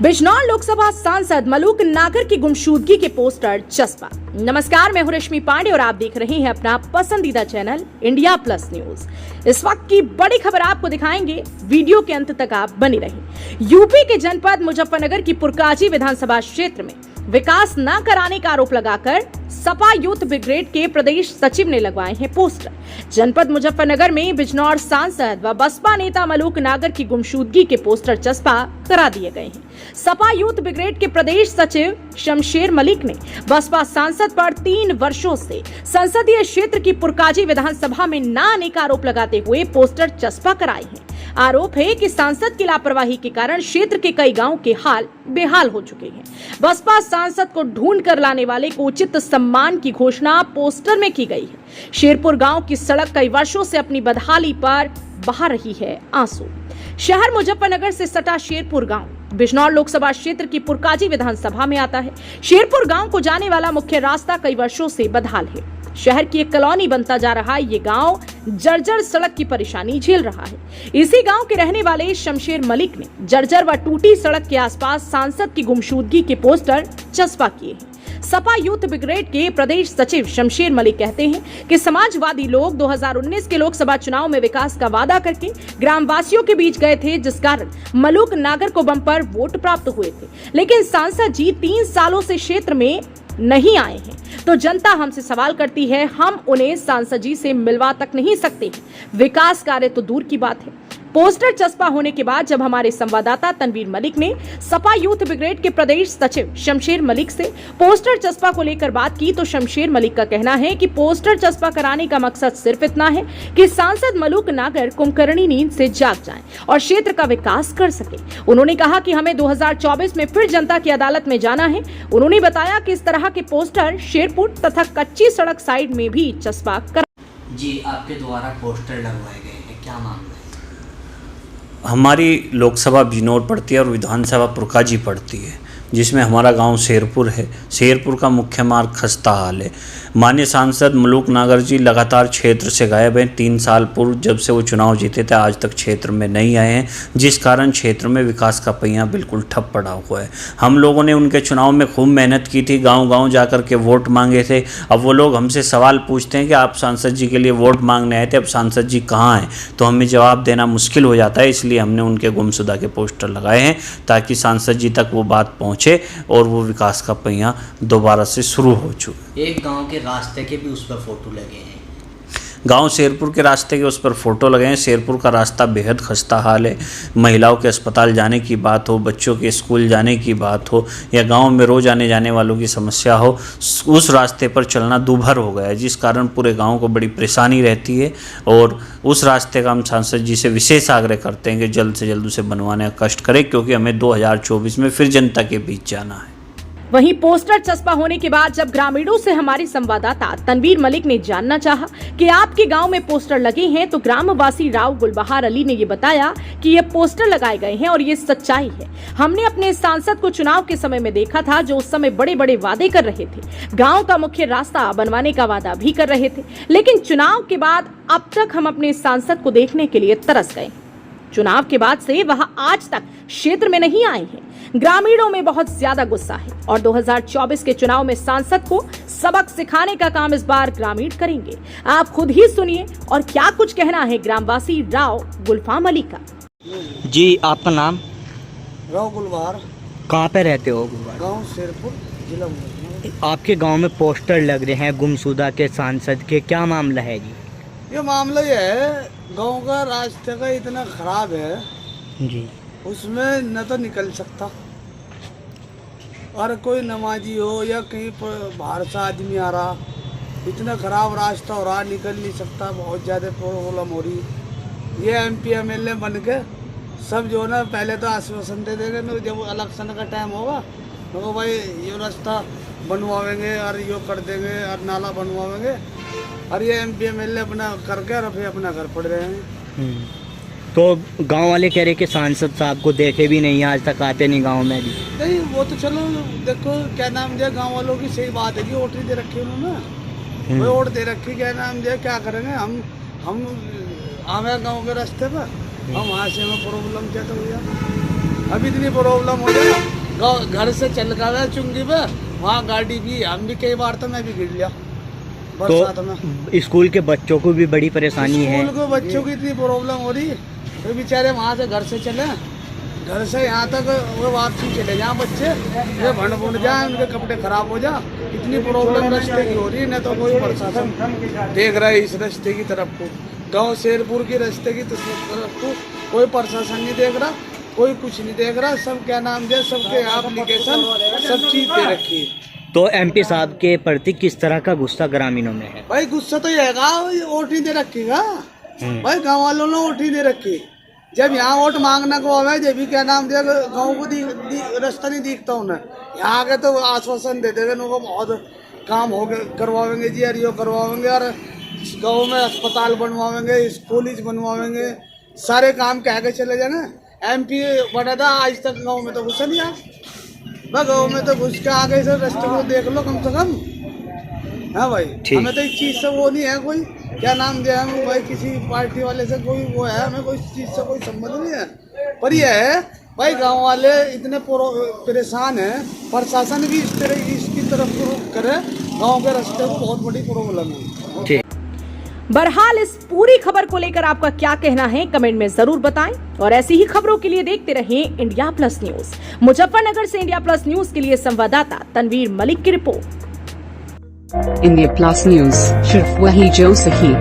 बिजनौर लोकसभा सांसद मलूक नागर की गुमशुदगी के पोस्टर चस्पा। नमस्कार, मैं हूं रश्मि पांडे और आप देख रहे हैं अपना पसंदीदा चैनल इंडिया प्लस न्यूज। इस वक्त की बड़ी खबर आपको दिखाएंगे, वीडियो के अंत तक आप बने रहें। यूपी के जनपद मुजफ्फरनगर की पुरकाजी विधानसभा क्षेत्र में विकास न कराने का आरोप लगाकर सपा यूथ ब्रिगेड के प्रदेश सचिव ने लगवाए हैं पोस्टर। जनपद मुजफ्फरनगर में बिजनौर सांसद व बसपा नेता मलूक नागर की गुमशुदगी के पोस्टर चस्पा करा दिए गए हैं। सपा यूथ ब्रिगेड के प्रदेश सचिव शमशेर मलिक ने बसपा सांसद पर 3 वर्षों से संसदीय क्षेत्र की पुरकाजी विधानसभा में न आने का आरोप लगाते हुए पोस्टर चस्पा कराए हैं। आरोप है कि सांसद की लापरवाही के कारण क्षेत्र के कई गांव के हाल बेहाल हो चुके हैं। बसपा सांसद को ढूंढ कर लाने वाले को उचित सम्मान की घोषणा पोस्टर में की गई है। शेरपुर गांव की सड़क कई वर्षों से अपनी बदहाली पर बहा रही है आंसू। शहर मुजफ्फरनगर से सटा शेरपुर गांव बिजनौर लोकसभा क्षेत्र की पुरकाजी विधानसभा में आता है। शेरपुर गांव को जाने वाला मुख्य रास्ता कई वर्षों से बदहाल है। शहर की एक कॉलोनी बनता जा रहा है। ये गांव जर्जर सड़क की परेशानी झेल रहा है। इसी गांव के रहने वाले शमशेर मलिक ने जर्जर व टूटी सड़क के आसपास सांसद की गुमशुदगी के पोस्टर चस्पा किए हैं। सपा यूथ ब्रिगेड के प्रदेश सचिव शमशेर मलिक कहते हैं कि समाजवादी लोग 2019 के लोकसभा चुनाव में विकास का वादा करके ग्रामवासियों के बीच गए थे, जिस कारण मलूक नागर को बम्पर वोट प्राप्त हुए थे। लेकिन सांसद जी 3 सालों से क्षेत्र में नहीं आए हैं, तो जनता हमसे सवाल करती है, हम उन्हें सांसद जी से मिलवा तक नहीं सकते। विकास कार्य तो दूर की बात है। पोस्टर चस्पा होने के बाद जब हमारे संवाददाता तनवीर मलिक ने सपा यूथ ब्रिगेड के प्रदेश सचिव शमशेर मलिक से पोस्टर चस्पा को लेकर बात की, तो शमशेर मलिक का कहना है कि पोस्टर चस्पा कराने का मकसद सिर्फ इतना है कि सांसद मलूक नागर कुंभकर्णी नींद से जाग जाएं और क्षेत्र का विकास कर सके। उन्होंने कहा कि हमें 2024 में फिर जनता की अदालत में जाना है। उन्होंने बताया कि इस तरह के पोस्टर शेरपुर तथा कच्ची सड़क साइड में भी चस्पा कर। जी, आपके द्वारा पोस्टर लगवाए गए हैं, क्या मामला है? हमारी लोकसभा बिजनौर पड़ती है और विधानसभा पुरकाजी पड़ती है, जिसमें हमारा गांव शेरपुर है। शेरपुर का मुख्य मार्ग खस्ता हाल है। माननीय सांसद मलूक नागर जी लगातार क्षेत्र से गायब हैं। 3 साल पूर्व जब से वो चुनाव जीते थे आज तक क्षेत्र में नहीं आए हैं, जिस कारण क्षेत्र में विकास का पहिया बिल्कुल ठप पड़ा हुआ है। हम लोगों ने उनके चुनाव में खूब मेहनत की थी, गांव-गांव जाकर के वोट मांगे थे। अब वो लोग हमसे सवाल पूछते हैं कि आप सांसद जी के लिए वोट मांगने आए थे, अब सांसद जी कहाँ हैं, तो हमें जवाब देना मुश्किल हो जाता है। इसलिए हमने उनके गुमशुदा के पोस्टर लगाए हैं ताकि सांसद जी तक वो बात पहुँचे और वो विकास का पहिया दोबारा से शुरू हो चुके। एक गांव के रास्ते के भी उस पर फोटो लगे हैं। गांव शेरपुर के रास्ते के उस पर फोटो लगे हैं। शेरपुर का रास्ता बेहद खस्ता हाल है। महिलाओं के अस्पताल जाने की बात हो, बच्चों के स्कूल जाने की बात हो या गांव में रोज आने जाने वालों की समस्या हो, उस रास्ते पर चलना दूभर हो गया है, जिस कारण पूरे गांव को बड़ी परेशानी रहती है। और उस रास्ते का हम सांसद जी से विशेष आग्रह करते हैं कि जल्द से जल्द उसे बनवाने का कष्ट करें, क्योंकि हमें 2024 में फिर जनता के बीच जाना है। वहीं पोस्टर चस्पा होने के बाद जब ग्रामीणों से हमारी संवाददाता तनवीर मलिक ने जानना चाहा कि आपके गांव में पोस्टर लगे हैं, तो ग्रामवासी राव गुलबहार अली ने ये बताया कि ये पोस्टर लगाए गए हैं और ये सच्चाई है। हमने अपने सांसद को चुनाव के समय में देखा था, जो उस समय बड़े बड़े वादे कर रहे थे, गाँव का मुख्य रास्ता बनवाने का वादा भी कर रहे थे, लेकिन चुनाव के बाद अब तक हम अपने सांसद को देखने के लिए तरस गए। चुनाव के बाद से वह आज तक क्षेत्र में नहीं आए हैं। ग्रामीणों में बहुत ज्यादा गुस्सा है और 2024 के चुनाव में सांसद को सबक सिखाने का काम इस बार ग्रामीण करेंगे। आप खुद ही सुनिए और क्या कुछ कहना है ग्रामवासी राव गुलफाम अली का। जी, आपका नाम? राव गुलबहार। कहाँ पे रहते हो? गांव शेरपुर, जिला मुजफ्फरनगर। आपके गांव में पोस्टर लग रहे हैं गुमशुदा के सांसद के, क्या मामला है जी? ये मामला ये है, गांव का रास्ते का इतना खराब है जी, उसमें न तो निकल सकता, और कोई नमाजी हो या कहीं पर बाहर से आदमी आ रहा, इतना खराब रास्ता हो रहा, निकल नहीं सकता। बहुत ज़्यादा प्रॉब्लम हो रही। ये MP MLA बन के सब जो ना पहले तो आश्वासन दे देंगे ना, जब इलेक्शन का टाइम होगा तो भाई ये रास्ता बनवाएंगे और ये कर देंगे और नाला बनवाएंगे, और ये MP MLA अपना करके और फिर अपना घर पड़ रहे हैं। तो गांव वाले कह रहे कि सांसद साहब को देखे भी नहीं, आज तक आते नहीं गांव में भी। नहीं, वो तो चलो देखो क्या नाम दिया, गांव वालों की सही बात है कि वोट दे रखी उन्होंने, वो वोट दे रखी, क्या नाम दिया, क्या करेंगे हम आवे गाँव के रास्ते पर, हम वहाँ से हमें प्रॉब्लम क्या तो भैया। अब इतनी प्रॉब्लम हो जाए, घर से चल कर चुंगी पे वहाँ गाड़ी भी, हम भी कई बार तो मैं भी गिर लिया बरसात में। तो स्कूल के बच्चों को भी बड़ी परेशानी है। स्कूल के बच्चों की इतनी प्रॉब्लम हो रही है, तो बेचारे वहाँ से घर से चले, घर से यहाँ तक वो वापसी चले जाए बच्चे, ये भंड भुंड जाए, उनके कपड़े खराब हो जाए, इतनी प्रॉब्लम रास्ते की हो रही है। न तो कोई प्रशासन देख रहा है इस रास्ते की तरफ को, गांव शेरपुर के रास्ते की तरफ को कोई प्रशासन नहीं देख रहा, कोई कुछ नहीं देख रहा। सब क्या नाम दे, सबके एप्लीकेशन सब चीज दे रखी है। तो एमपी साहब के प्रति किस तरह का गुस्सा ग्रामीणों में है? भाई गुस्सा तो ये है, वोट नहीं दे रखीगा भाई, गाँव वालों ने वोट ही दे रखी। जब यहाँ वोट मांगना को आवे, जब भी क्या नाम दिया, गाँव को रास्ता नहीं दिखता उन्हें। यहाँ के तो आश्वासन देते थे, उनको बहुत काम हो गए, करवाएंगे जी, यार ये करवाएंगे, और गाँव में अस्पताल बनवाएंगे, कॉलेज बनवाएंगे, सारे काम कह के चले जाए ना। एमपी बना था, आज तक गाँव में तो घुसा नहीं आया, गाँव में तो घुस के आ गए, सर रास्ते को देख लो कम से कम। हाँ भाई, हमें तो इस चीज़ से वो नहीं है, कोई क्या नाम दिया हम भाई, किसी पार्टी वाले से कोई वो है, हमें कोई चीज़ से कोई संबंध नहीं है। पर यह है भाई, गांव वाले इतने परेशान हैं, प्रशासन भी इस तरह इसकी तरफ रुख करे, गांव के रास्ते को बहुत बड़ी प्रॉब्लम है। बहरहाल इस पूरी खबर को लेकर आपका क्या कहना है, कमेंट में जरूर बताएं। और ऐसी ही खबरों के लिए देखते रहें इंडिया प्लस न्यूज। मुजफ्फरनगर से इंडिया प्लस न्यूज के लिए संवाददाता तनवीर मलिक की रिपोर्ट। इंडिया प्लस न्यूज, सिर्फ वही जो सही।